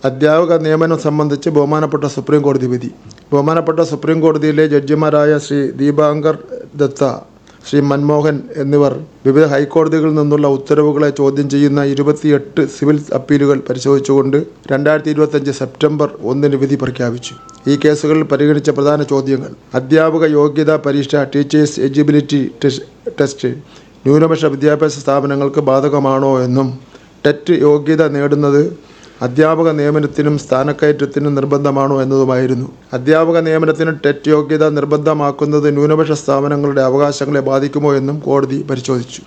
അധ്യാപക നിയമനം സംബന്ധിച്ച് ബഹുമാനപ്പെട്ട സുപ്രീം കോടതി വിധി. ബഹുമാനപ്പെട്ട സുപ്രീം കോടതിയിലെ ജഡ്ജിമാരായ ശ്രീ ദീപാങ്കർ ദത്ത, ശ്രീ മൻമോഹൻ എന്നിവർ വിവിധ ഹൈക്കോടതികളിൽ നിന്നുള്ള ഉത്തരവുകളെ ചോദ്യം ചെയ്യുന്ന 28 സിവിൽ അപ്പീലുകൾ പരിശോധിച്ചുകൊണ്ട് 2025 സെപ്റ്റംബർ 1 വിധി പ്രഖ്യാപിച്ചു. ഈ കേസുകളിൽ പരിഗണിച്ച പ്രധാന ചോദ്യങ്ങൾ: അധ്യാപക യോഗ്യതാ പരീക്ഷ ടീച്ചേഴ്സ് എലിജിബിലിറ്റി ടെസ്റ്റ് ന്യൂനപക്ഷ വിദ്യാഭ്യാസ സ്ഥാപനങ്ങൾക്ക് ബാധകമാണോ എന്നും, ടെറ്റ് യോഗ്യത നേടുന്നത് അധ്യാപക നിയമനത്തിനും സ്ഥാനക്കയറ്റത്തിനും നിർബന്ധമാണോ എന്നതുമായിരുന്നു. അധ്യാപക നിയമനത്തിന് ടെറ്റ് യോഗ്യത നിർബന്ധമാക്കുന്നത് ന്യൂനപക്ഷ സ്ഥാപനങ്ങളുടെ അവകാശങ്ങളെ ബാധിക്കുമോ എന്നും കോടതി പരിശോധിച്ചു.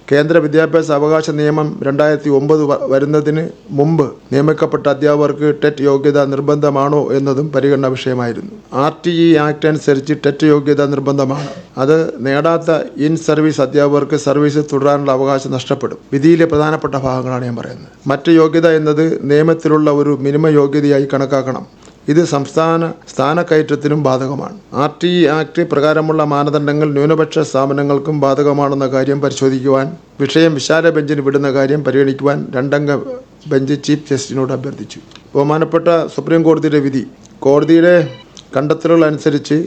കേന്ദ്ര വിദ്യാഭ്യാസ അവകാശ നിയമം 2009 വരുന്നതിന് മുമ്പ് നിയമിക്കപ്പെട്ട അധ്യാപകർക്ക് ടെറ്റ് യോഗ്യത നിർബന്ധമാണോ എന്നതും പരിഗണനാ വിഷയമായിരുന്നു. RTE ആക്ട് അനുസരിച്ച് ടെറ്റ് യോഗ്യത നിർബന്ധമാണ്. അത് നേടാത്ത ഇൻ സർവീസ് അധ്യാപകർക്ക് സർവീസിൽ തുടരാനുള്ള അവകാശം നഷ്ടപ്പെടും. വിധിയിലെ പ്രധാനപ്പെട്ട ഭാഗങ്ങളാണ് ഞാൻ പറയുന്നത്. മറ്റ് യോഗ്യത എന്നത് നിയമത്തിലുള്ള ഒരു മിനിമം യോഗ്യതയായി കണക്കാക്കണം. ഇത് സംസ്ഥാന സ്ഥാനക്കയറ്റത്തിനും ബാധകമാണ്. RTE ആക്ട് പ്രകാരമുള്ള മാനദണ്ഡങ്ങൾ ന്യൂനപക്ഷ സ്ഥാപനങ്ങൾക്കും ബാധകമാണെന്ന കാര്യം പരിശോധിക്കുവാൻ വിഷയം വിശാല ബെഞ്ചിന് വിടുന്ന കാര്യം പരിഗണിക്കുവാൻ 2-അംഗ ബെഞ്ച് ചീഫ് ജസ്റ്റിസിനോട് അഭ്യർത്ഥിച്ചു. ബഹുമാനപ്പെട്ട സുപ്രീം കോടതിയുടെ വിധി: കോടതിയുടെ കണ്ടെത്തലുകൾ അനുസരിച്ച്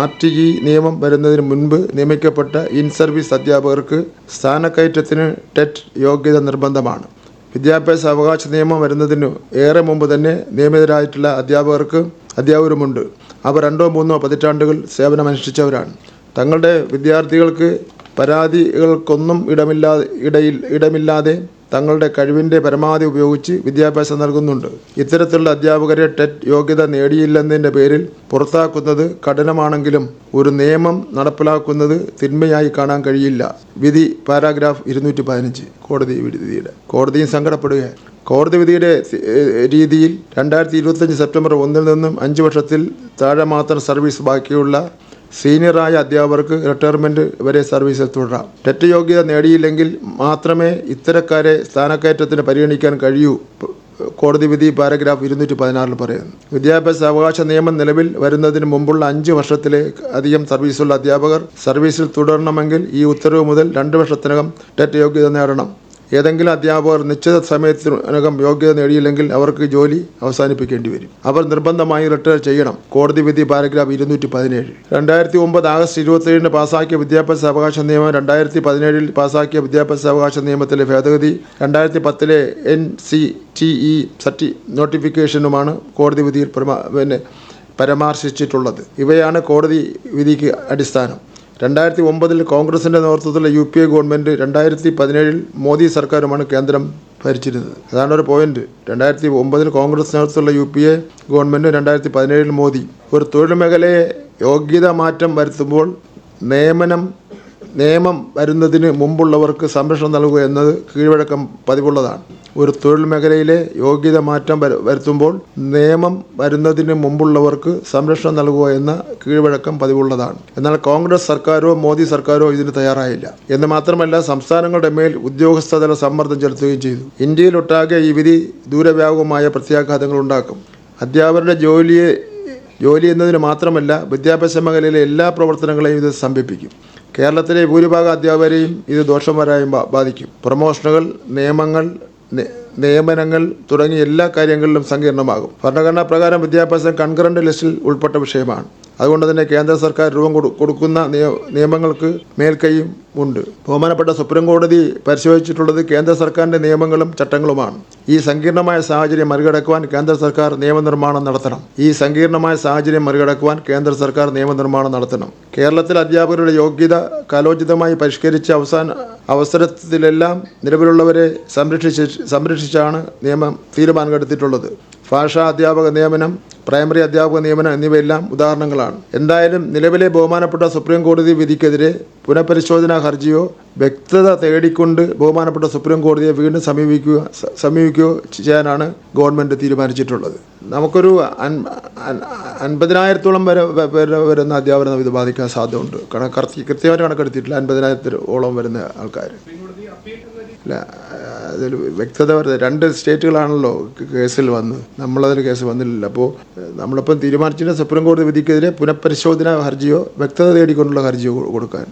RTE നിയമം വരുന്നതിന് മുൻപ് നിയമിക്കപ്പെട്ട ഇൻ സർവീസ് അധ്യാപകർക്ക് സ്ഥാനക്കയറ്റത്തിന് ടെറ്റ് യോഗ്യത നിർബന്ധമാണ്. വിദ്യാഭ്യാസ അവകാശ നിയമം വരുന്നതിന് ഏറെ മുമ്പ് തന്നെ നിയമിതരായിട്ടുള്ള അധ്യാപകരുമുണ്ട്. അവർ 2-3 പതിറ്റാണ്ടുകൾ സേവനമനുഷ്ഠിച്ചവരാണ്. തങ്ങളുടെ വിദ്യാർത്ഥികൾക്ക് പരാതികൾക്കൊന്നും ഇടമില്ലാതെ തങ്ങളുടെ കഴിവിൻ്റെ പരമാവധി ഉപയോഗിച്ച് വിദ്യാഭ്യാസം നൽകുന്നുണ്ട്. ഇത്തരത്തിലുള്ള അധ്യാപകരെ ടെറ്റ് യോഗ്യത നേടിയില്ലെന്നതിൻ്റെ പേരിൽ പുറത്താക്കുന്നത് കഠിനമാണെങ്കിലും ഒരു നിയമം നടപ്പിലാക്കുന്നത് തിന്മയായി കാണാൻ കഴിയില്ല. വിധി പാരാഗ്രാഫ് 215. കോടതിയും സങ്കടപ്പെടുകയാണ്. കോടതി വിധിയുടെ രീതിയിൽ 2025 സെപ്റ്റംബർ 1 നിന്നും 5 വർഷത്തിൽ താഴെ മാത്രം സർവീസ് ബാക്കിയുള്ള സീനിയറായ അധ്യാപകർക്ക് റിട്ടയർമെൻറ്റ് വരെ സർവീസിൽ തുടരാം. ടെറ്റ് യോഗ്യത നേടിയില്ലെങ്കിൽ മാത്രമേ ഇത്തരക്കാരെ സ്ഥാനക്കയറ്റത്തിന് പരിഗണിക്കാൻ കഴിയൂ. കോടതി വിധി പാരഗ്രാഫ് 216 പറയുന്നു. വിദ്യാഭ്യാസ അവകാശ നിയമം നിലവിൽ വരുന്നതിന് മുമ്പുള്ള 5 വർഷത്തിലെ അധികം സർവീസുള്ള അധ്യാപകർ സർവീസിൽ തുടരണമെങ്കിൽ ഈ ഉത്തരവ് മുതൽ 2 വർഷത്തിനകം ടെറ്റ് യോഗ്യത നേടണം. ഏതെങ്കിലും അധ്യാപകർ നിശ്ചിത സമയത്തിനകം യോഗ്യത നേടിയില്ലെങ്കിൽ അവർക്ക് ജോലി അവസാനിപ്പിക്കേണ്ടി വരും. അവർ നിർബന്ധമായി റിട്ടയർ ചെയ്യണം. കോടതി വിധി പാരഗ്രാഫ് 217. 2009 ആഗസ്റ്റ് 27 പാസാക്കിയ വിദ്യാഭ്യാസ അവകാശ നിയമം 2017 പാസാക്കിയ വിദ്യാഭ്യാസ അവകാശ നിയമത്തിലെ ഭേദഗതി 2010 NCTE നോട്ടിഫിക്കേഷനുമാണ് കോടതി വിധിയിൽ പരാമർശിച്ചിട്ടുള്ളത്. ഇവയാണ് കോടതി വിധിക്ക് അടിസ്ഥാനം. 2009 കോൺഗ്രസിൻ്റെ നേതൃത്വത്തിലുള്ള UPA ഗവൺമെൻറ്, 2017 മോദി സർക്കാരുമാണ് കേന്ദ്രം ഭരിച്ചിരുന്നത്. അതാണ് ഒരു പോയിന്റ്. 2009 കോൺഗ്രസ് നേതൃത്വത്തിലുള്ള UPA ഗവൺമെൻറ്, 2017 മോദി. ഒരു തൊഴിൽ മേഖലയെ യോഗ്യത മാറ്റം വരുത്തുമ്പോൾ നിയമം വരുന്നതിന് മുമ്പുള്ളവർക്ക് സംരക്ഷണം നൽകുക എന്നത് കീഴ്വഴക്കം പതിവുള്ളതാണ്. ഒരു തൊഴിൽ മേഖലയിലെ യോഗ്യത മാറ്റം വരുത്തുമ്പോൾ നിയമം വരുന്നതിന് മുമ്പുള്ളവർക്ക് സംരക്ഷണം നൽകുക എന്ന കീഴ്വഴക്കം പതിവുള്ളതാണ്. എന്നാൽ കോൺഗ്രസ് സർക്കാരോ മോദി സർക്കാരോ ഇതിന് തയ്യാറായില്ല. എന്ന് മാത്രമല്ല, സംസ്ഥാനങ്ങളുടെ മേൽ ഉദ്യോഗസ്ഥതല സമ്മർദ്ദം ചെലുത്തുകയും ചെയ്തു. ഇന്ത്യയിലൊട്ടാകെ ഈ വിധി ദൂരവ്യാപകമായ പ്രത്യാഘാതങ്ങൾ ഉണ്ടാക്കും. അധ്യാപകരുടെ ജോലി എന്നതിന് മാത്രമല്ല, വിദ്യാഭ്യാസ മേഖലയിലെ എല്ലാ പ്രവർത്തനങ്ങളെയും ഇത് സ്തംഭിപ്പിക്കും. കേരളത്തിലെ ഭൂരിഭാഗം അധ്യാപകരെയും ഇത് ദോഷകരമായി ബാധിക്കും. പ്രൊമോഷനുകൾ, നിയമനങ്ങൾ തുടങ്ങിയ എല്ലാ കാര്യങ്ങളിലും സങ്കീർണമാകും. ഭരണഘടനാ പ്രകാരം വിദ്യാഭ്യാസം കൺകറന്റ് ലിസ്റ്റിൽ ഉൾപ്പെട്ട വിഷയമാണ്. അതുകൊണ്ട് തന്നെ കേന്ദ്ര സർക്കാർ രൂപം കൊടുക്കുന്ന നിയമങ്ങൾക്ക് മേൽക്കൈയും ഉണ്ട്. ബഹുമാനപ്പെട്ട സുപ്രീം കോടതി പരിശോധിച്ചിട്ടുള്ളത് കേന്ദ്ര സർക്കാരിൻ്റെ നിയമങ്ങളും ചട്ടങ്ങളുമാണ്. ഈ സങ്കീർണമായ സാഹചര്യം മറികടക്കുവാൻ കേന്ദ്ര സർക്കാർ നിയമനിർമ്മാണം നടത്തണം. കേരളത്തിൽ അധ്യാപകരുടെ യോഗ്യത കാലോചിതമായി പരിഷ്കരിച്ച അവസരത്തിലെല്ലാം നിലവിലുള്ളവരെ സംരക്ഷിച്ചാണ് തീരുമാനമെടുത്തിട്ടുള്ളത്. ഭാഷാ അധ്യാപക നിയമനം, പ്രൈമറി അധ്യാപക നിയമനം എന്നിവയെല്ലാം ഉദാഹരണങ്ങളാണ്. എന്തായാലും നിലവിലെ ബഹുമാനപ്പെട്ട സുപ്രീം കോടതി വിധിക്കെതിരെ പുനഃപരിശോധനാ ഹർജിയോ വ്യക്തത തേടിക്കൊണ്ട് ബഹുമാനപ്പെട്ട സുപ്രീം കോടതിയെ വീണ്ടും സമീപിക്കുകയോ ചെയ്യാനാണ് ഗവൺമെൻറ് തീരുമാനിച്ചിട്ടുള്ളത്. നമുക്കൊരു 50,000-ഓളം വരുന്ന അധ്യാപനം ഇത് ബാധിക്കാൻ സാധ്യതയുണ്ട്. കൃത്യമായിട്ട് കണക്കെടുത്തിട്ടില്ല. 50,000-ഓളം വരുന്ന ആൾക്കാർ. അല്ല, അതിൽ വ്യക്തത വരുന്നത് 2 സ്റ്റേറ്റുകളാണല്ലോ കേസിൽ വന്ന്, നമ്മളതിൽ കേസ് വന്നില്ല. അപ്പോൾ നമ്മളിപ്പം തീരുമാനിച്ചിട്ട് സുപ്രീം കോടതി വിധിക്കെതിരെ പുനഃപരിശോധനാ ഹർജിയോ വ്യക്തത തേടിക്കൊണ്ടുള്ള ഹർജിയോ കൊടുക്കാൻ.